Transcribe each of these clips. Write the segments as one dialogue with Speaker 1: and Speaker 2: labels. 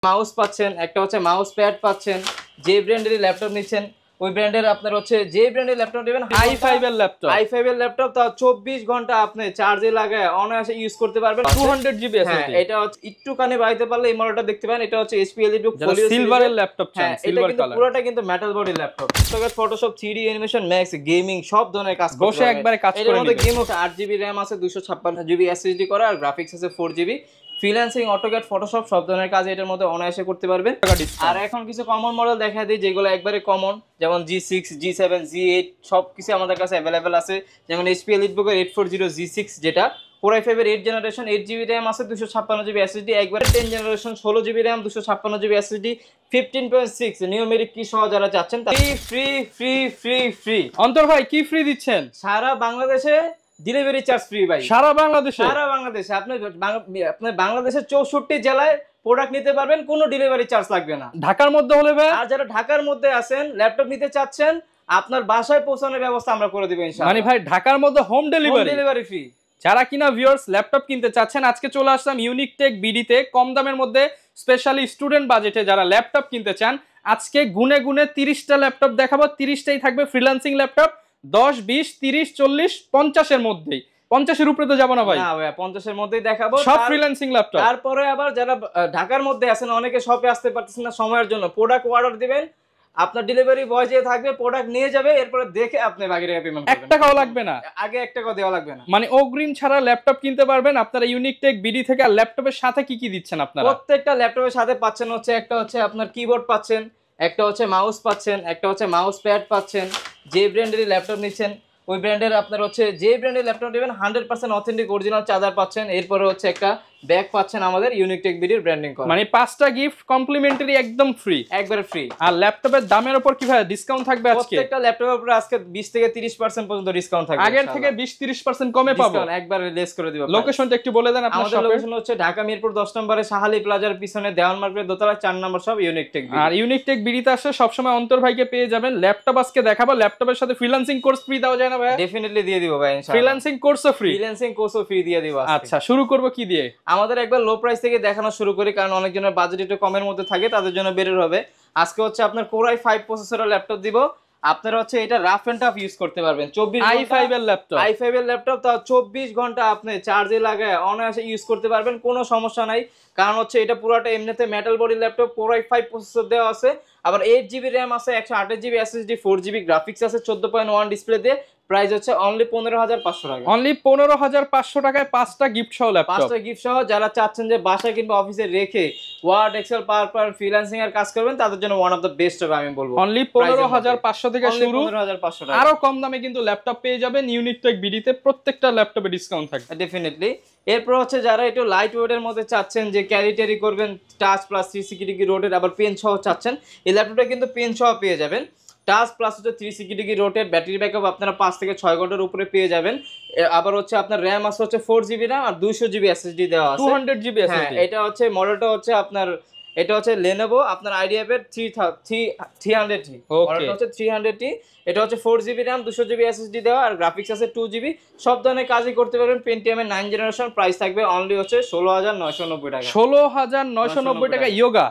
Speaker 1: Mouse পাচ্ছেন, একটা হচ্ছে মাউস প্যাড পাচ্ছেন। যে ব্র্যান্ডের ল্যাপটপ নিচ্ছেন ওই ব্র্যান্ডের আপনার হচ্ছে যে ব্র্যান্ডের ল্যাপটপ নেবেন
Speaker 2: i5 এর ল্যাপটপ,
Speaker 1: i5 এর ল্যাপটপ তা 24 ঘন্টা আপনি চার্জে লাগায় অনায়াসে ইউজ করতে পারবেন।
Speaker 2: 200 জিবি
Speaker 1: হ্যাঁ,
Speaker 2: এসএসডি।
Speaker 1: এটা হচ্ছে একটুখানি বাড়াইতে পারলে এই মডেলটা দেখতে পারেন। এটা হচ্ছে HP EliteBook Folio
Speaker 2: সিলভারের ল্যাপটপ চান,
Speaker 1: হ্যাঁ, এটা
Speaker 2: সিলভার
Speaker 1: কিন্তু
Speaker 2: কালার,
Speaker 1: পুরোটা কিন্তু metal body laptop. Photoshop 3D animation max gaming সব ধরনের কাজ করতে
Speaker 2: বসে
Speaker 1: পারবেন।
Speaker 2: একবারে কাজ করে
Speaker 1: এর মধ্যে
Speaker 2: নেবেন।
Speaker 1: গেম হচ্ছে 8GB RAM আছে, 256GB SSD করা, আর গ্রাফিক্স আছে 4GB। ফ্রিল্যান্সিং, অটোক্যাড, ফটোশপ সব ধরনের কাজ এটার মধ্যে অনায়াসে করতে পারবেন। আর এখন কিছু কমন মডেল দেখা দিই যেগুলো একবারে কমন, যেমন G6, G7, G8 সব কিছু আমাদের কাছে অ্যাভেলেবেল আছে। যেমন HP EliteBook 840 G6 যেটা Core i5 এর 8 জেনারেশন, 8GB RAM আছে, 256GB SSD, একবারে 10 generation 16GB RAM, 256GB SSD, 15.6 numeric কি সহ যারা চাচ্ছেন free free free free free.
Speaker 2: অন্তর ভাই কি ফ্রি দিচ্ছেন?
Speaker 1: সারা বাংলাদেশে ডেলিভারি চার্জ ফ্রি ভাই।
Speaker 2: সারা বাংলাদেশে?
Speaker 1: সারা বাংলাদেশে আপনি বাংলাদেশের 64 জেলায় প্রোডাক্ট নিতে পারবেন, কোনো ডেলিভারি চার্জ লাগবে না।
Speaker 2: ঢাকার মধ্যে হলে ভাই?
Speaker 1: আর যারা ঢাকার মধ্যে আছেন ল্যাপটপ নিতে চাচ্ছেন আপনার বাসায় পৌঁছানোর ব্যবস্থা আমরা করে দেব ইনশাআল্লাহ।
Speaker 2: মানে ভাই ঢাকার মধ্যে হোম ডেলিভারি
Speaker 1: ফ্রি।
Speaker 2: যারা কিনা ভিউয়ার্স ল্যাপটপ কিনতে চাচ্ছেন, আজকে চলে আসলাম ইউনিক টেক বিডিতে কম দামের মধ্যে, স্পেশালি স্টুডেন্ট বাজেটে যারা ল্যাপটপ কিনতে চান। আজকে গুনে গুনে 30টা ল্যাপটপ দেখাবো, 30টাই থাকবে ফ্রিল্যান্সিং ল্যাপটপ, 10, 20, 30, 40, 50 এর মধ্যেই। 50 এর উপরে তো যাব না ভাই?
Speaker 1: না ভাই, 50 এর মধ্যেই দেখাবো
Speaker 2: সব ফ্রিল্যান্সিং ল্যাপটপ।
Speaker 1: তারপরে আবার যারা ঢাকার মধ্যে আছেন, অনেকে শপে আসতে পারতেছেন না সময়ের জন্য, প্রোডাক্ট অর্ডার দিবেন, আপনার ডেলিভারি বয় যে থাকবে প্রোডাক্ট নিয়ে যাবে, এরপরে দেখে আপনি বাকি টাকা পেমেন্ট করবেন।
Speaker 2: 1 টাকাও লাগবে না?
Speaker 1: আগে 1 টাকাও দেওয়া লাগবে না।
Speaker 2: মানে অগ্রিম ছাড়া ল্যাপটপ কিনতে পারবেন আপনারা ইউনিক টেক বিডি থেকে। আর ল্যাপটপের সাথে কি কি দিচ্ছেন আপনারা?
Speaker 1: প্রত্যেকটা ল্যাপটপের সাথে পাচ্ছেন হচ্ছে একটা হচ্ছে আপনার কিবোর্ড পাচ্ছেন, একটা হচ্ছে মাউস পাচ্ছেন, একটা হচ্ছে মাউস প্যাড পাচ্ছেন। যে ব্র্যান্ডের ল্যাপটপ নিচ্ছেন ওই ব্র্যান্ডের আপনার হচ্ছে যে ব্র্যান্ডের ল্যাপটপ নেবেন 100% অথেন্টিক অরিজিনাল চার্জার পাচ্ছেন। এরপরে হচ্ছে একটা ব্যাগ পাচ্ছেন আমাদের ইউনিক টেক বিডির ব্র্যান্ডিং করা।
Speaker 2: মানে 5টা গিফট কমপ্লিমেন্টারি একদম ফ্রি,
Speaker 1: একবারে ফ্রি।
Speaker 2: আর ল্যাপটপের দামের উপর কি ভাই ডিসকাউন্ট থাকবে আজকে?
Speaker 1: প্রত্যেকটা ল্যাপটপের উপরে আজকে 20 থেকে 30% পর্যন্ত ডিসকাউন্ট থাকবে।
Speaker 2: আগের থেকে 20-30% কমে পাবো,
Speaker 1: একবারে লেস করে দিব।
Speaker 2: লোকেশনটা একটু বলে দেন আপনার
Speaker 1: আমাদের
Speaker 2: শপের।
Speaker 1: লোকেশন হচ্ছে ঢাকা মিরপুর 10 নম্বরে শাহালি প্লাজার পিছনে দেওয়ান মার্কেটের দোতলা 4 নম্বর সব ইউনিক টেক বিডি।
Speaker 2: আর ইউনিক টেক বিডিতে আসলে সব সময় অন্তর ভাইকে পেয়ে যাবেন। ল্যাপটপ আজকে দেখাবো, ল্যাপটপের সাথে ফ্রিল্যান্সিং কোর্স ফ্রি দেওয়া যায় না ভাই?
Speaker 1: ডেফিনেটলি দিয়ে দিব ভাই ইনশাআল্লাহ।
Speaker 2: ফ্রিল্যান্সিং কোর্সও ফ্রি?
Speaker 1: ফ্রিল্যান্সিং কোর্সও ফ্রি দিয়ে দিব আজকে।
Speaker 2: আচ্ছা, শুরু করব কি দিয়ে?
Speaker 1: আমাদের একবার লো প্রাইস থেকে দেখানো শুরু করি, কারণ অনেকজনের বাজেট একটু কমের মধ্যে থাকে, তাদের জন্য বেটার হবে। আজকে হচ্ছে আপনার Core i5 প্রসেসরের ল্যাপটপ দিব। আপনারা হচ্ছে এটা রাফ এন্ড টাফ ইউজ করতে পারবেন। 24
Speaker 2: i5 এর ল্যাপটপ,
Speaker 1: i5 এর ল্যাপটপ তা 24 ঘন্টা আপনি চার্জে লাগায় অনায়াসে ইউজ করতে পারবেন, কোনো সমস্যা নাই। কারণ হচ্ছে এটা পুরোটা এমনিতে metal body laptop, Core i5 processor দেওয়া আছে, আবার 8GB RAM আছে, 128GB SSD, 4GB গ্রাফিক্স আছে, 14.1 ডিসপ্লে দিয়ে। প্রাইস হচ্ছে অনলি 15,500 টাকা।
Speaker 2: অনলি 15,500 টাকায় 5টা গিফট সহ ল্যাপটপ।
Speaker 1: 5টা গিফট সহ যারা চাচ্ছেন যে বাসায় কিংবা অফিসে রেখে Word, Excel, PowerPoint, freelancing এর কাজ করবেন, তাদের জন্য ওয়ান অফ দ্য বেস্ট হবে আমি বলবো।
Speaker 2: অনলি 15,500 থেকে শুরু,
Speaker 1: 15,500 টাকা।
Speaker 2: আরো কম দামে কিন্তু ল্যাপটপ পেয়ে যাবেন ইউনিক টেক বিডিতে। প্রত্যেকটা ল্যাপটপে ডিসকাউন্ট থাকবে
Speaker 1: ডেফিনেটলি। এরপর হচ্ছে যারা একটু লাইট ওয়েটের মধ্যে চাচ্ছেন যে ক্যারি ট্যারি করবেন, টাচ প্লাস 360 রোটেট আবার পেন সহ চাচ্ছেন, এই ল্যাপটপটা কিন্তু পেন সহ পেয়ে যাবেন। টাচ প্লাস হচ্ছে 360 রোটেট, ব্যাটারি ব্যাকআপ আপনারা 5 থেকে 6 ঘন্টার উপরে পেয়ে যাবেন। আবার হচ্ছে আপনার র্যাম আছে হচ্ছে 4GB RAM আর 200GB SSD দেওয়া আছে,
Speaker 2: 200GB
Speaker 1: হ্যাঁ।
Speaker 2: SSD।
Speaker 1: এটা হচ্ছে মডেলটা হচ্ছে আপনার, এটা হচ্ছে Lenovo আপনার IdeaPad 300T, মডেলটা হচ্ছে 300T। এটা হচ্ছে 4GB RAM, 200GB SSD দেওয়া, আর গ্রাফিক্স আছে 2GB। সব ধরনের কাজই করতে পারবেন। Pentium এর 9 জেনারেশন, প্রাইস থাকবে অনলি হচ্ছে 16,990 টাকা।
Speaker 2: 16,990 টাকা। ইয়োগা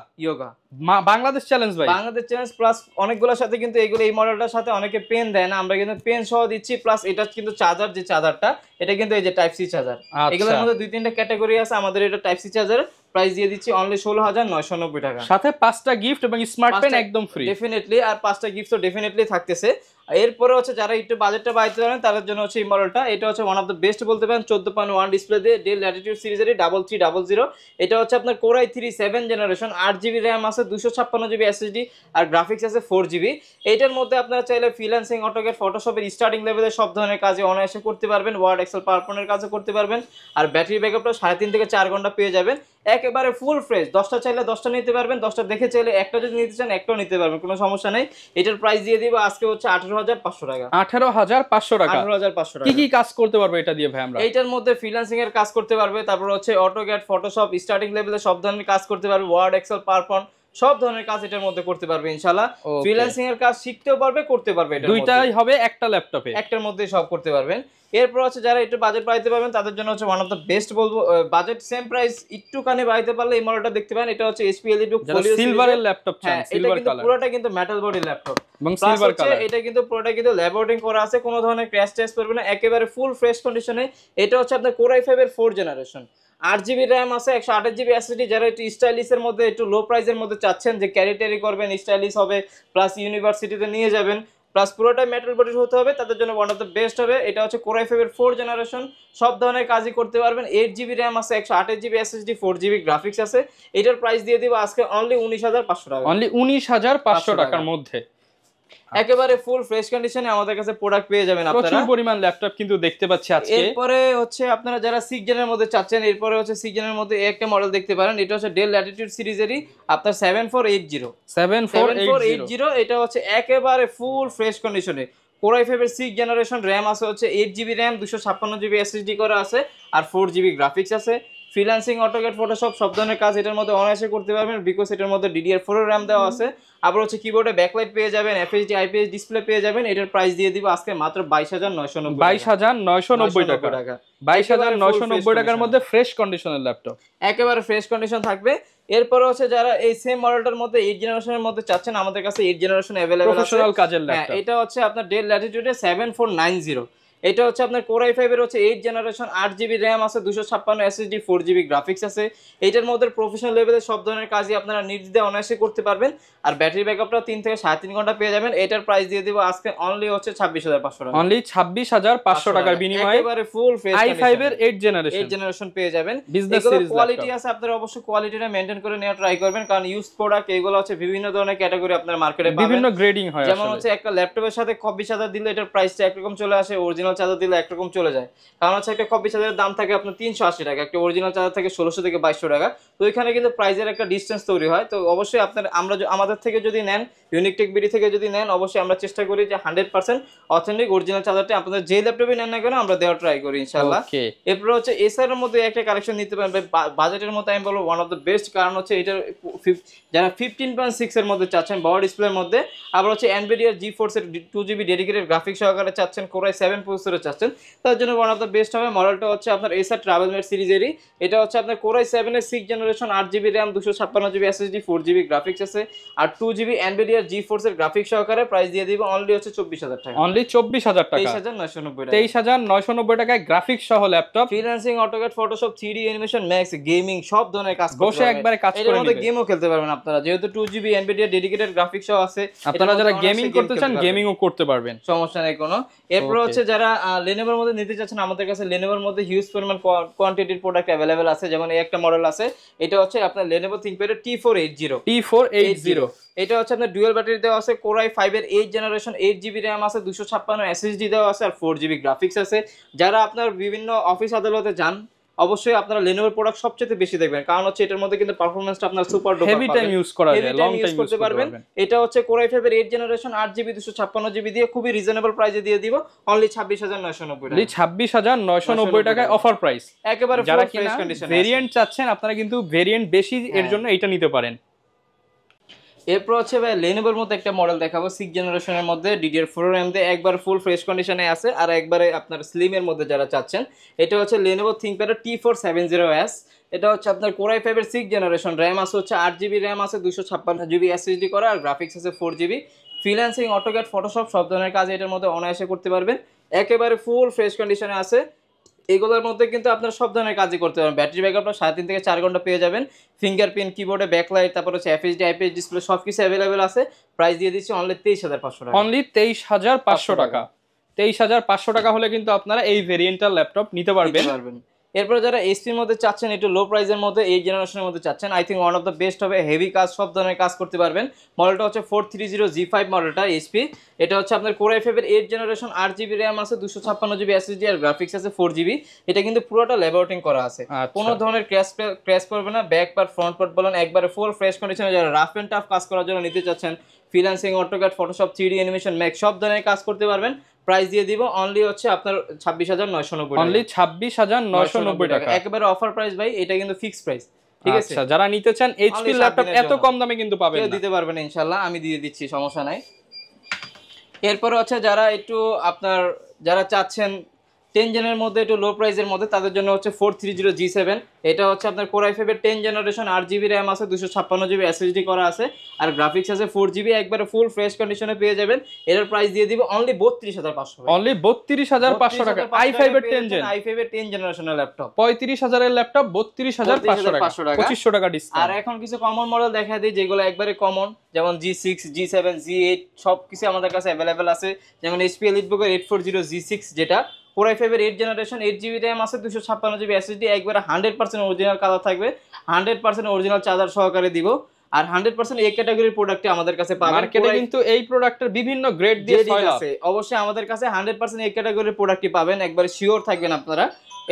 Speaker 2: বাংলাদেশ চ্যালেঞ্জ ভাই,
Speaker 1: বাংলাদেশ চ্যালেঞ্জ প্লাস অনেকগুলোর সাথে কিন্তু এগুলো, এই মডেলটার সাথে অনেকে পেন দেয় না, আমরা কিন্তু পেন সহ দিচ্ছি। প্লাস এটা কিন্তু চার্জার, যে চার্জারটা এটা কিন্তু এই যে টাইপ সি চার্জার। এগুলোর মধ্যে 2-3টা ক্যাটাগরি আছে, আমাদের এটা টাইপ সি চার্জার। প্রাইস দিয়ে দিচ্ছি অনলি 16,990 টাকা,
Speaker 2: সাথে 5টা গিফট এবং স্মার্ট পেন একদম ফ্রি
Speaker 1: ডেফিনেটলি। আর 5টা গিফটও ডেফিনেটলি থাকতেছে। এরপরে হচ্ছে যারা একটু বাজেটটা বাড়াতে পারেন তাদের জন্য হচ্ছে এই মডেলটা। এটা হচ্ছে ওয়ান অফ দ্য বেস্ট বলতে পারেন, 14.1 ডিসপ্লে দিয়ে, ডেল ল্যাটিটিউড সিরিজের 3300। এটা হচ্ছে আপনার Core i3 7 generation, 8GB RAM আছে, 256GB SSD, আর গ্রাফিক্স আছে 4GB। এইটার মধ্যে আপনারা চাইলে ফ্রিল্যান্সিং, অটোক্যাড, ফটোশপের স্টার্টিং লেভেলের সব ধরনের কাজে অনায়াসে করতে পারবেন, ওয়ার্ড, এক্সেল, পাওয়ার পয়েন্টের কাজও করতে পারবেন। আর ব্যাটারি ব্যাকআপটা 3.5 থেকে 4 ঘন্টা পেয়ে যাবেন, একেবারে ফুল ফ্রেশ। 10টা চাইলে 10টা নিতে পারবেন, 10টা দেখে চাইলে একটা যদি নিতে চান একটাও নিতে পারবেন, কোনো সমস্যা নেই। এটার প্রাইস দিয়ে দিব আজকে হচ্ছে 18,500 টাকা।
Speaker 2: 18,500 টাকা।
Speaker 1: 18,500 টাকা।
Speaker 2: কি কি কাজ করতে পারবে এটা দিয়ে ভাই আমরা?
Speaker 1: এইটার মধ্যে ফ্রিল্যান্সিং এর কাজ করতে পারবে, তারপর হচ্ছে অটোক্যাড, ফটোশপ, স্টার্টিং লেভেলে সব ধরনের কাজ করতে পারবে, ওয়ার্ড, এক্সেল, পাওয়ার পয়েন্ট সব ধরনের কাজ এটার মধ্যে করতে পারবে ইনশাআল্লাহ।
Speaker 2: Okay.
Speaker 1: ফ্রিল্যান্সিং এর কাজ শিখতেও পারবে, করতে পারবে, এটার মধ্যে
Speaker 2: দুইটাই হবে একটা ল্যাপটপে।
Speaker 1: একটার মধ্যে সব করতে পারবেন। এরপর হচ্ছে যারা একটু বাজেট বাড়াইতে পারবেন তাদের জন্য হচ্ছে ওয়ান অফ দ্য বেস্ট বলবো, বাজেট সেম প্রাইস একটুখানি বাড়াইতে পারলে এই মডেলটা দেখতে পারেন। এটা হচ্ছে HP EliteBook
Speaker 2: যারা
Speaker 1: Folio
Speaker 2: সিলভারের ল্যাপটপ চান,
Speaker 1: হ্যাঁ, এটা
Speaker 2: সিলভার
Speaker 1: কিন্তু
Speaker 2: কালার
Speaker 1: পুরোটা কিন্তু মেটাল বডি ল্যাপটপ
Speaker 2: এবং
Speaker 1: প্লাস
Speaker 2: সিলভার
Speaker 1: হচ্ছে
Speaker 2: কালার।
Speaker 1: এটা কিন্তু পুরোটা কিন্তু ল্যাবোরেটিং করা আছে, কোনো ধরনের ক্র্যাশ টেস্ট করবে না, একেবারে ফুল ফ্রেশ কন্ডিশনে। এটা হচ্ছে আপনার Core i5 এর 4th জেনারেশন, 8GB র্যাম আছে, 128GB SSD। যারা একটু স্টাইলিশের মধ্যে একটু লো প্রাইসের মধ্যে চাচ্ছেন যে ক্যারি ট্যারি করবেন, স্টাইলিশ হবে, প্লাস ইউনিভার্সিটিতে নিয়ে যাবেন, প্লাস পুরোটাই মেটাল বডির হতে হবে, তাদের জন্য ওয়ান অফ দ্য বেস্ট হবে। এটা হচ্ছে Core i5 এর 4th জেনারেশন, সব ধরনের কাজই করতে পারবেন। 8GB র্যাম আছে, 128GB SSD, 4GB গ্রাফিক্স আছে। এটার প্রাইস দিয়ে দিব আজকে অনলি 19,500 টাকা,
Speaker 2: অনলি 19,500 টাকার মধ্যে
Speaker 1: একেবারে ফুল ফ্রেশ কন্ডিশনে আমাদের কাছে প্রোডাক্ট পেয়ে যাবেন আপনারা।
Speaker 2: প্রচুর পরিমাণ ল্যাপটপ কিন্তু দেখতে পাচ্ছি আজকে।
Speaker 1: এরপরে হচ্ছে আপনারা যারা 6 জেনের মধ্যে চাচ্ছেন, এরপরে হচ্ছে 6 জেনের মধ্যে একটা মডেল দেখতে পারেন। এটা হচ্ছে ডেল ল্যাটিটিউড সিরিজেরই আপনার 7480। এটা হচ্ছে একেবারে ফুল ফ্রেশ কন্ডিশনে Core i5 এর 6th জেনারেশন, র্যাম আছে হচ্ছে 8GB র্যাম, 256GB SSD করা আছে, আর 4GB গ্রাফিক্স আছে। ফ্রিল্যান্সিং, অটোক্যাড, ফটোশপ সব ধরনের কাজ এটার মধ্যে অনায়াসে করতে পারবেন, বিকজ এটার মধ্যে DDR4 এর র্যাম দেওয়া আছে। আবার হচ্ছে কিবোর্ডে ব্যাকলাইট পেয়ে যাবেন, FHD IPS ডিসপ্লে পেয়ে যাবেন। এটার প্রাইস দিয়ে দিব আজকে মাত্র 22,990
Speaker 2: টাকা। 22,990 টাকার মধ্যে ফ্রেশ কন্ডিশনের ল্যাপটপ,
Speaker 1: একেবারে ফ্রেশ কন্ডিশন থাকবে। এরপরে হচ্ছে যারা এই সেম মডেলটার মধ্যে 8 জেনারেশনের মধ্যে চাচ্ছেন, আমাদের কাছে 8 জেনারেশন अवेलेबल আছে,
Speaker 2: প্রফেশনাল কাজের ল্যাপটপ।
Speaker 1: এটা হচ্ছে আপনার ডেল ল্যাটিটিউডে 7490। এটা হচ্ছে আপনার Core i5 এর হচ্ছে 8th জেনারেশন, 8GB র্যাম আছে, 256 SSD, 4GB গ্রাফিক্স আছে। এটার মধ্যে প্রফেশনাল লেভেলের সব ধরনের কাজই আপনারা নির্দ্বিধায় অনায়াসে করতে পারবেন, আর ব্যাটারি ব্যাকআপটা 3 থেকে 3.5 ঘন্টা পেয়ে যাবেন। এটার প্রাইস দিয়ে দিব আজকে অনলি হচ্ছে 26,500 টাকা,
Speaker 2: অনলি 26,500 টাকার বিনিময়ে
Speaker 1: একেবারে ফুল ফ্রেশ
Speaker 2: i5 এর 8 জেনারেশন
Speaker 1: পেয়ে যাবেন।
Speaker 2: বিজনেস
Speaker 1: এগুলো
Speaker 2: সিরিজ
Speaker 1: কোয়ালিটি আছে, আপনারা অবশ্যই কোয়ালিটিটা মেইনটেইন করে নেওয়া ট্রাই করবেন, কারণ ইউজ প্রোডাক্ট এগুলো হচ্ছে বিভিন্ন ধরনের ক্যাটাগরি আপনার মার্কেটে পাবেন,
Speaker 2: বিভিন্ন গ্রেডিং হয়।
Speaker 1: যেমন হচ্ছে একটা ল্যাপটপের সাথে কপি চার্জার দিলে এটার প্রাইসটা একরকম চলে আসে, অরিজিনাল চার্জার দিলে একরকম চলে যায়। কারণ হচ্ছে একটা কপি চার্জারের দাম থাকে আপনার 380 টাকা, একটা অরিজিনাল চার্জার থাকে 1600 থেকে 2200 টাকা। তো এখানে কিন্তু প্রাইসের একটা ডিসটেন্স তৈরি হয়। তো অবশ্যই আপনার আমাদের থেকে যদি নেন, ইউনিকটেক বিডি থেকে যদি নেন, অবশ্যই আমরা চেষ্টা করি যে 100% অথেন্টিক অরিজিনাল চার্জারটা আপনাদের যে ল্যাপটপে নেন না কেন আমরা দেওয়ার ট্রাই করি ইনশাআল্লাহ। এরপর হচ্ছে এসআর এর মধ্যে একটা কালেকশন নিতে পারেন বাজেটের মধ্যে, আমি বলবো ওয়ান অফ দ্য বেস্ট। কারণ হচ্ছে এটার যারা 15.6 এর মধ্যে চাচ্ছেন বড় ডিসপ্লের মধ্যে, আবার হচ্ছে NVIDIA GeForce এর 2GB ডেডিকেটেড গ্রাফিক্স সহকারে চাচ্ছেন, Core i7 প্রসেসরে চাচ্ছেন, তার জন্য ওয়ান অফ দ্য বেস্ট হবে। মডেলটা হচ্ছে আপনার এসআর ট্রাভেলমেট সিরিজেরই। এটা হচ্ছে আপনার Core i7 এর 6th generation, 8GB RAM, 256GB SSD, 4GB graphics আছে, আর 2GB NVIDIA GeForce এর গ্রাফিক্স সহকারে। প্রাইস দিয়ে দিব অনলি হচ্ছে 24,000 টাকা,
Speaker 2: অনলি 24,000 টাকা,
Speaker 1: 23,990 টাকা,
Speaker 2: 23,990 টাকায় গ্রাফিক্স সহ laptop.
Speaker 1: Freelancing, AutoCAD, Photoshop, 3D animation, max, gaming সব ধরনের কাজ করতে
Speaker 2: বসে একবারে কাজ করে
Speaker 1: নেবেন। গেমও খেলতে পারবেন আপনারা, যেহেতু 2GB NVIDIA ডেডিকেটেড গ্রাফিক্স আছে।
Speaker 2: আপনারা যারা গেমিং করতে চান গেমিংও করতে পারবেন,
Speaker 1: সমস্যা নেই কোনো। এরপর হচ্ছে যারা Lenovoর মধ্যে নিতে চাচ্ছেন, আমাদের কাছে Lenovoর মধ্যে হিউজ পরিমাণ কোয়ান্টিটির প্রোডাক্ট अवेलेबल আছে। যেমন এই একটা মডেল আছে, এটা হচ্ছে আপনার Lenovo ThinkPad T480। এটা হচ্ছে আপনার ডুয়াল ব্যাটারি দেওয়া আছে, Core i5 এর 8th জেনারেশন, 8GB র্যাম আছে, 256 SSD দেওয়া আছে, আর 4GB গ্রাফিক্স আছে। যারা আপনার বিভিন্ন অফিস আদালতে যান, অবশ্যই আপনারা Lenovoর প্রোডাক্ট সবচেয়ে বেশি দেখবেন, কারণ হচ্ছে এটার মধ্যে কিন্তু পারফরম্যান্সটা আপনার super duper
Speaker 2: heavy time use করা যায়, লং টাইম ইউজ করতে পারবেন।
Speaker 1: এটা হচ্ছে Core i5 এর 8th জেনারেশন, 8GB 256GB দিয়ে খুবই রিজনেবল প্রাইসে দিয়ে দিব অনলি 26,990 টাকা,
Speaker 2: 26,990 টাকায় অফার প্রাইস।
Speaker 1: একেবারে
Speaker 2: যারা কিনা ভেরিয়েন্ট চাচ্ছেন, আপনারা কিন্তু ভেরিয়েন্ট বেশি এর জন্য এটা নিতে পারেন।
Speaker 1: এরপর হচ্ছে ভাই Lenovoর মধ্যে একটা মডেল দেখাবো, 6th জেনারেশনের মধ্যে DDR4 RAM দিয়ে একবার ফুল ফ্রেশ কন্ডিশনে আছে, আর একবারে আপনার স্লিম এর মধ্যে যারা চাচ্ছেন, এটা হচ্ছে Lenovo ThinkPad T470S। এটা হচ্ছে আপনার Core i5 এর 6th জেনারেশন, র্যাম আছে হচ্ছে 8GB র্যাম আছে, 256GB SSD করা, আর গ্রাফিক্স আছে 4GB। ফ্রিল্যান্সিং, অটোক্যাড, ফটোশপ সব ধরনের কাজ এটার মধ্যে অনায়াসে করতে পারবেন, একেবারে ফুল ফ্রেশ কন্ডিশনে আছে। এগুলোর মধ্যে কিন্তু আপনারা সব ধরনের কাজই করতে পারবেন। ব্যাটারি ব্যাকআপটা 3.5 থেকে 4 ঘন্টা পেয়ে যাবেন। ফিঙ্গারপ্রিন্ট, কিবোর্ডে ব্যাকলাইট, তারপর হচ্ছে FHD IPS ডিসপ্লে সবকিছু अवेलेबल আছে। প্রাইস দিয়ে দিচ্ছি অনলি 23,500 টাকা,
Speaker 2: অনলি 23,500 টাকা। 23,500 টাকা হলে কিন্তু আপনারা এই ভেরিয়েন্টাল ল্যাপটপ নিতে পারবেন।
Speaker 1: এরপর যারা HP এর মধ্যে চাচ্ছেন, একটু লো প্রাইসের মধ্যে 8 জেনারেশনের মধ্যে চাচ্ছেন, I think one of the best হবে। হেভি কাজ, সব ধরনের কাজ করতে পারবেন। মডেলটা হচ্ছে 430G5 মডেলটা HP। এটা হচ্ছে আপনার Core i5 এর 8th জেনারেশন, 8GB র্যাম আছে, 256GB SSD, আর গ্রাফিক্স আছে 4GB। এটা কিন্তু পুরোটা ল্যাবোরেটিং করা আছে, কোনো ধরনের ক্র্যাশ করবে না। ব্যাক পার্ট, ফ্রন্ট পার্ট বলেন একবারে ফুল ফ্রেশ কন্ডিশনে। যারা রাফ এন্ড টাফ কাজ করার জন্য নিতে চাচ্ছেন, freelancing, AutoCAD, Photoshop, 3D animation, max সব ধরনের কাজ করতে পারবেন। প্রাইস দিয়ে দিব অনলি হচ্ছে আপনার 26,990 টাকা,
Speaker 2: অনলি 26,990 টাকা,
Speaker 1: একেবারে অফার প্রাইস ভাই, এটা কিন্তু ফিক্সড প্রাইস। ঠিক আছে।
Speaker 2: আচ্ছা, যারা নিতে চান এইচপি
Speaker 1: Only 7
Speaker 2: ল্যাপটপ
Speaker 1: দিনের
Speaker 2: এত
Speaker 1: জন্য।
Speaker 2: কম দামে কিন্তু পাবেন
Speaker 1: কেউ
Speaker 2: না।
Speaker 1: দিতে পারবে না ইনশাআল্লাহ, আমি দিয়ে দিচ্ছি, সমস্যা নাই। এরপরে হচ্ছে যারা একটু আপনার যারা চাচ্ছেন 10 জেনের মধ্যে একটু লো প্রাইসের মধ্যে, তাদের জন্য হচ্ছে 430G7। এটা হচ্ছে আপনার কোর i5 এর 10 জেনারেশন, 8GB র্যাম আছে, 256GB SSD করা আছে, আর গ্রাফিক্স আছে 4GB, একবারে ফুল ফ্রেশ কন্ডিশনে পেয়ে যাবেন। এটার প্রাইস দিয়ে দিব অনলি 32,500।
Speaker 2: অনলি 32,500 টাকা i5 এর 10 জেন,
Speaker 1: i5 এর 10 জেনারেশনের ল্যাপটপ।
Speaker 2: 35,000 এর ল্যাপটপ 32,500 টাকা, 2500 টাকা
Speaker 1: আর
Speaker 2: ডিসকাউন্ট।
Speaker 1: এখন কিছু কমন মডেল দেখা দিই যেগুলো একবারে কমন, যেমন G6, G7, G8 সব কিছু আমাদের কাছে অ্যাভেলেবেল আছে। যেমন HP EliteBook এর 840G6, যেটা কোর i5 এর 8 জেনারেশন, 8GB র্যাম আছে, 256GB SSD, একবারে 100% অরিজিনাল কালার থাকবে, 100% অরিজিনাল চার্জার সহকারে দিব। আর 100% এই ক্যাটাগরির প্রোডাক্টে আমাদের কাছে পাবেন।
Speaker 2: মার্কেটে কিন্তু এই প্রোডাক্টের বিভিন্ন গ্রেড দিয়ে ছয় লাভ
Speaker 1: আছে, অবশ্যই আমাদের কাছে 100% এই ক্যাটাগরির প্রোডাক্টই পাবেন, একবার শিওর থাকবেন আপনারা।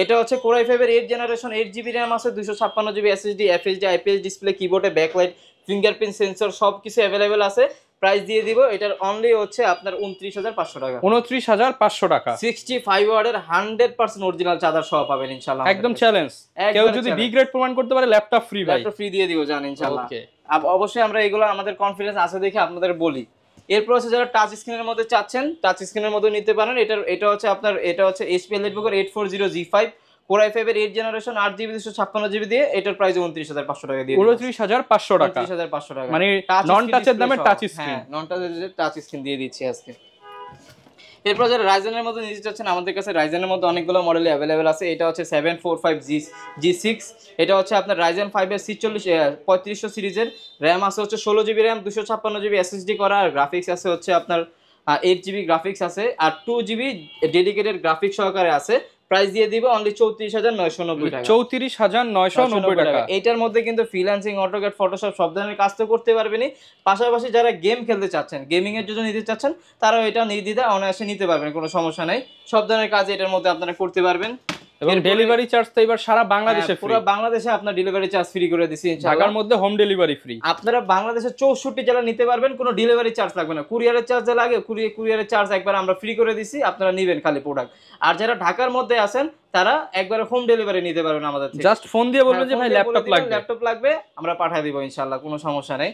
Speaker 1: এটা হচ্ছে কোর i5 এর 8 জেনারেশন, 8GB র্যাম আছে, 256GB SSD, FHD IPS display, কিবোর্ডে ব্যাকলাইট, ফিঙ্গারপ্রিন্ট সেন্সর সব কিছু অ্যাভেলেবেল আছে। প্রাইস দিয়ে দিব এটার অনলি হচ্ছে আপনার 29,500 টাকা।
Speaker 2: 29,500 টাকা।
Speaker 1: 65 ওয়াটের 100% অরিজিনাল চার্জার সহ পাবেন ইনশাআল্লাহ।
Speaker 2: একদম চ্যালেঞ্জ, কেউ যদি বি গ্রেড প্রমাণ করতে পারে ল্যাপটপ ফ্রি ভাই,
Speaker 1: ল্যাপটপ ফ্রি দিয়ে দিব জান ইনশাআল্লাহ।
Speaker 2: ওকে,
Speaker 1: অবশ্যই আমরা এগুলো আমাদের কনফিডেন্স আছে দেখে আপনাদের বলি। এরপর হচ্ছে যারা টাচ স্ক্রিনের মধ্যে চাচ্ছেন, টাচ স্ক্রিনের মধ্যে নিতে পারেন। এটা হচ্ছে আপনার, এটা হচ্ছে HP EliteBook এর 840G5, কোর i5 এর 8 জেনারেশন, 8GB 256GB দিয়ে, এটার প্রাইস 29,500 টাকা দিয়ে,
Speaker 2: 29,500 টাকা,
Speaker 1: 29,500 টাকা,
Speaker 2: মানে নন টাচের দামে টাচ স্ক্রিন।
Speaker 1: হ্যাঁ, নন টাচের টাচ স্ক্রিন দিয়ে দিচ্ছি আজকে। এরপর যারা রাইজেনের মধ্যে নিতে চাচ্ছেন, আমাদের কাছে রাইজেনের মধ্যে অনেকগুলো মডেল অ্যাভেলেবেল আছে। এটা হচ্ছে 745G6, এটা হচ্ছে আপনার রাইজেন 5 এর 3500 সিরিজের, র্যাম আছে হচ্ছে 16GB র্যাম, 256GB SSD করা, আর গ্রাফিক্স আছে হচ্ছে আপনার 8GB গ্রাফিক্স আছে, আর 2GB ডেডিকেটেড গ্রাফিক্স সহকারে আছে। প্রাইস দিয়ে দিব অনলি 34,990 টাকা।
Speaker 2: 34,990 টাকা।
Speaker 1: এইটার মধ্যে কিন্তু ফ্রিল্যান্সিং, অটোক্যাড, ফটোশপ সব ধরনের কাজ তো করতে পারবেনই, পাশাপাশি যারা গেম খেলতে চাচ্ছেন, গেমিং এর জন্য নিতে চাচ্ছেন, তারাও এটা নির্দ্বিধায় অনায়াসে নিতে পারবেন, কোনো সমস্যা নাই। সব ধরনের কাজ এটার মধ্যে আপনারা করতে পারবেন।
Speaker 2: এবং ডেলিভারি চার্জ তো এবার সারা বাংলাদেশে ফ্রি,
Speaker 1: পুরো বাংলাদেশে আপনার ডেলিভারি চার্জ ফ্রি করে দিছি ইনশাআল্লাহ।
Speaker 2: ঢাকার মধ্যে হোম ডেলিভারি ফ্রি।
Speaker 1: আপনারা বাংলাদেশে 64 জেলা নিতে পারবেন, কোনো ডেলিভারি চার্জ লাগবে না। কুরিয়ারের চার্জ লাগে, কুরিয়ারের চার্জ একবার আমরা ফ্রি করে দিছি, আপনারা নেবেন খালি প্রোডাক্ট। আর যারা ঢাকার মধ্যে আছেন তারা একবার হোম ডেলিভারি নিতে পারবেন আমাদের থেকে,
Speaker 2: জাস্ট ফোন দিয়ে বলবেন যে ভাই ল্যাপটপ লাগবে,
Speaker 1: আমরা পাঠিয়ে দিব ইনশাআল্লাহ, কোনো সমস্যা নেই।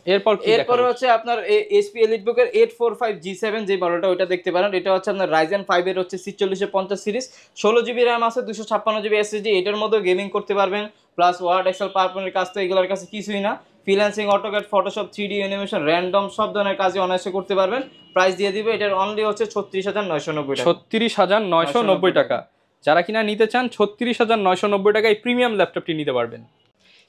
Speaker 2: এরপর
Speaker 1: হচ্ছে আপনার HP EliteBook এর 845G7 যে মডেলটা, ওইটা দেখতে পারেন। এটা হচ্ছে আপনার Ryzen 5 এর হচ্ছে 4650 সিরিজ, 16GB র্যাম আছে, 256GB SSD, এটার মধ্যে গেমিং করতে পারবেন, প্লাস ওয়ার্ড, এক্সেল, পাওয়ারপয়েন্টের কাজ তো এগুলোর কাছে কিছুই না। Freelancing, AutoCAD, Photoshop, 3D animation, random সব ধরনের কাজই অনায়াসে করতে পারবেন। প্রাইস দিয়ে দিবে এটার অনলি হচ্ছে 36,990 টাকা।
Speaker 2: 36,990 টাকা। যারা কিনা নিতে চান 36,990 টাকায় প্রিমিয়াম ল্যাপটপটি নিতে পারবেন।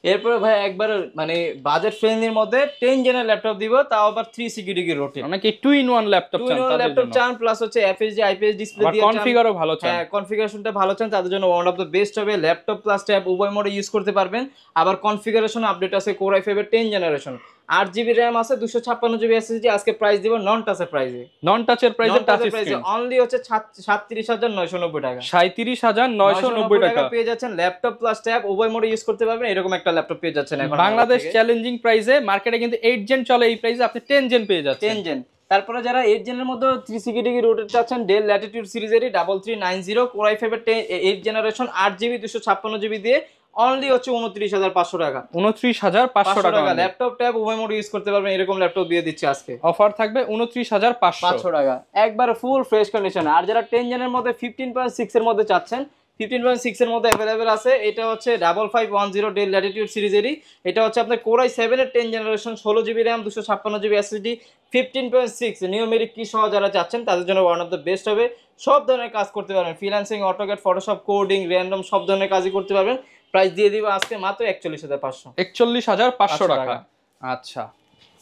Speaker 1: এরপরে ভাই একবার মানে বাজেট ফ্রেন্ডলির মধ্যে 10 জেনের ল্যাপটপ দিব, তাও আবার 360 ডিগ্রি রোটেট,
Speaker 2: অনেকে 2 in 1 ল্যাপটপ চান, তাদের
Speaker 1: ল্যাপটপ
Speaker 2: জন্য
Speaker 1: চান, প্লাস হচ্ছে FHD IPS ডিসপ্লে দিয়ে
Speaker 2: কনফিগারও ভালো চান।
Speaker 1: হ্যাঁ, কনফিগারেশনটা ভালো চান, তাদের জন্য ওয়ান অফ দ্য বেস্ট হবে। ল্যাপটপ প্লাস ট্যাব উভয় মোডে ইউজ করতে পারবেন। আবার কনফিগারেশন আপডেট আছে, কোর i5 এর 10 জেনারেশন, 8GB র্যাম আছে, 256GB SSD। আজকে প্রাইস দিব নন টাচের প্রাইসে,
Speaker 2: নন টাচের প্রাইসে টাচ স্ক্রিন
Speaker 1: অনলি হচ্ছে 37,990 টাকা।
Speaker 2: 37,990 টাকা
Speaker 1: পেয়ে যাচ্ছেন ল্যাপটপ প্লাস ট্যাব উভয় মোডে ইউজ করতে পারবেন, এরকম একটা ল্যাপটপ পেয়ে যাচ্ছেন এখন
Speaker 2: বাংলাদেশ চ্যালেঞ্জিং প্রাইসে। মার্কেটে কিন্তু 8 জেন চলে, এই প্রাইসে আপনি 10 জেন পেয়ে যাচ্ছেন।
Speaker 1: 10 জেন। তারপরে যারা 8 জেনের মধ্যে 360 ডিগ্রি রোটেট চাচ্ছেন, ডেল ল্যাটিটিউড সিরিজেরই 3390 কোর i5 এর 8 জেনারেশন, 8GB 256GB দিয়ে অনলি হচ্ছে 29,500 টাকা।
Speaker 2: 29,500 টাকা
Speaker 1: ল্যাপটপ ট্যাব উভয় মোড ইউজ করতে পারবেন, এরকম ল্যাপটপ দিয়ে দিচ্ছি আজকে।
Speaker 2: অফার থাকবে 29,500
Speaker 1: টাকা, একবার ফুল ফ্রেশ কন্ডিশন। আর যারা 10 জেনের মধ্যে 15.6 এর মধ্যে চাচ্ছেন, 15.6 এর মধ্যে अवेलेबल আছে। এটা হচ্ছে 5510 ডেল ল্যাটিটিউড সিরিজেরই। এটা হচ্ছে আপনার কোর i7 এর 10 generation, 16GB RAM, 256GB SSD, 15.6 numeric কি সহ যারা চাচ্ছেন তাদের জন্য ওয়ান অফ দ্য বেস্ট হবে। সব ধরনের কাজ করতে পারবেন, freelancing, AutoCAD, Photoshop, coding, random সব ধরনের কাজই করতে পারবেন। প্রাইস দিয়ে দিব আজকে মাত্র 41,500
Speaker 2: 41,500 টাকা। আচ্ছা,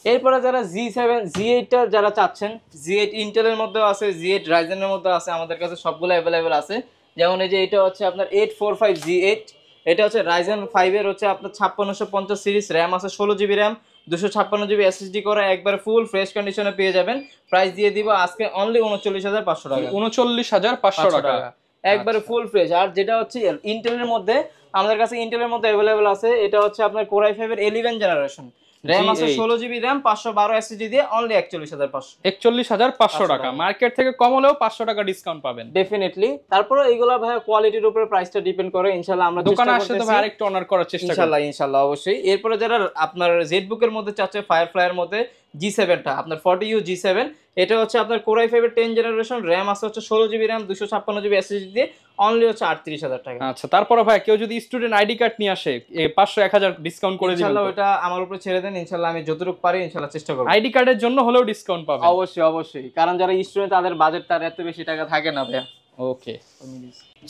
Speaker 1: এরপরে যারা G7 G8 যারা চাচ্ছেন, G8 ইন্টেলের মধ্যেও আছে, G8 রাইজেনের মধ্যে আছে, আমাদের কাছে সবগুলো अवेलेबल আছে। যেমন এই যে এটা হচ্ছে আপনার 845G8, এটা হচ্ছে রাইজেন 5 এর হচ্ছে আপনার 5650 সিরিজ, র্যাম আছে 16GB র্যাম, 256GB SSD করা, একবার ফুল ফ্রেশ কন্ডিশনে পেয়ে যাবেন। প্রাইস দিয়ে দিব আজকে অনলি 39,500 টাকা।
Speaker 2: 39,500 টাকা
Speaker 1: একবারে ফুল ফ্রেশ। আর যেটা হচ্ছে ইন্টেলের মধ্যে আমাদের কাছে ইন্টেলের মধ্যে अवेलेबल আছে, এটা হচ্ছে আপনার কোর i5 এর 11 জেনারেশন, RAM আছে
Speaker 2: G8
Speaker 1: 16GB RAM 512 SSD দিয়ে অনলি 41500।
Speaker 2: 41500 টাকা, মার্কেট থেকে কম হলেও 500 টাকা ডিসকাউন্ট পাবেন
Speaker 1: ডেফিনেটলি। তারপরে এইগুলা ভাই কোয়ালিটির উপরে প্রাইসটা ডিপেন্ড করে। ইনশাআল্লাহ আমরা চেষ্টা
Speaker 2: দোকানে
Speaker 1: করতেছি,
Speaker 2: আসলে তো ভাই আরেকটু অনার করার চেষ্টা করব
Speaker 1: ইনশাআল্লাহ ইনশাআল্লাহ অবশ্যই। এরপরে যারা আপনার জেডবুক এর মধ্যে চাচ্ছে, ফায়ারফ্লাই এর মধ্যে G7 টা আপনার 40U G7, এটা হচ্ছে আপনার Core i5 এর 10 জেনারেশন, RAM আছে হচ্ছে 16GB RAM 256GB SSD দিয়ে অনলি হচ্ছে 38000 টাকা।
Speaker 2: আচ্ছা, তারপরে ভাই কেউ যদি স্টুডেন্ট আইডি কার্ড নিয়ে আসে 500 1000 ডিসকাউন্ট করে দিবেন
Speaker 1: ইনশাআল্লাহ
Speaker 2: তো?
Speaker 1: ওটা আমার উপরে ছেড়ে দেন, ইনশাআল্লাহ আমি যতটুকু পারি ইনশাআল্লাহ চেষ্টা করব।
Speaker 2: আইডি কার্ডের জন্য হলেও ডিসকাউন্ট পাবেন?
Speaker 1: অবশ্যই অবশ্যই, কারণ যারা স্টুডেন্ট তাদের বাজেট তার এত বেশি টাকা থাকে না ভাইয়া।
Speaker 2: ওকে,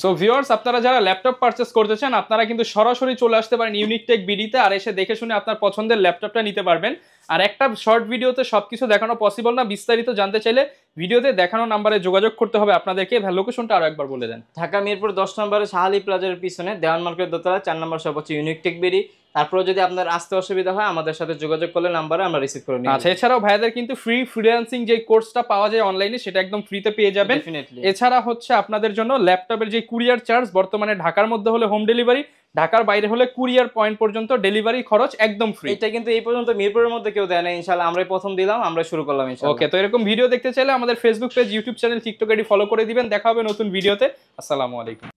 Speaker 2: সো ভিউয়ার্স, আপনারা যারা ল্যাপটপ পারচেজ করতে চান আপনারা কিন্তু সরাসরি চলে আসতে পারেন ইউনিক টেক বিডিতে, আর এসে দেখে শুনে আপনার পছন্দের ল্যাপটপটা নিতে পারবেন। আর একটা শর্ট ভিডিওতে সবকিছু দেখানো পসিবল না, বিস্তারিত জানতে চাইলে ভিডিওতে দেখানো নাম্বারে যোগাযোগ করতে হবে আপনাদেরকে। ভাই লোকেশনটা আরো একবার বলে দেন।
Speaker 1: ঢাকা মিরপুর 10 নম্বরে শাহালি প্লাজার পিছনে দেওয়ান মার্কেট দোতলা 4 নম্বর শপ হচ্ছে ইউনিক টেক বিডি। তারপরে যদি আপনার আসতে অসুবিধা হয় আমাদের সাথে যোগাযোগ করলে নাম্বারে আমরা রিসিভ করে নিই।
Speaker 2: আচ্ছা, এছাড়াও ভাইদের কিন্তু ফ্রিল্যান্সিং যে কোর্সটা পাওয়া যায় অনলাইনে সেটা একদম ফ্রিতে পেয়ে যাবেন।
Speaker 1: ডেফিনেটলি।
Speaker 2: এছাড়া হচ্ছে আপনাদের জন্য ল্যাপটপের যে কুরিয়ার চার্জ, বর্তমানে ঢাকার মধ্যে হলে হোম ডেলিভারি, ঢাকার বাইরে হলে কুরিয়ার পয়েন্ট পর্যন্ত ডেলিভারি খরচ একদম ফ্রি।
Speaker 1: এটা কিন্তু এই পর্যন্ত মিরপুরের মধ্যে কেউ দেয় না, ইনশাআল্লাহ আমরাই প্রথম দিলাম, আমরা শুরু করলাম ইনশাআল্লাহ।
Speaker 2: ওকে, তো এরকম ভিডিও দেখতে চাইলে আমাদের Facebook page, YouTube channel, TikTok ID follow করে দিবেন। দেখা হবে নতুন ভিডিওতে। আসসালামু আলাইকুম।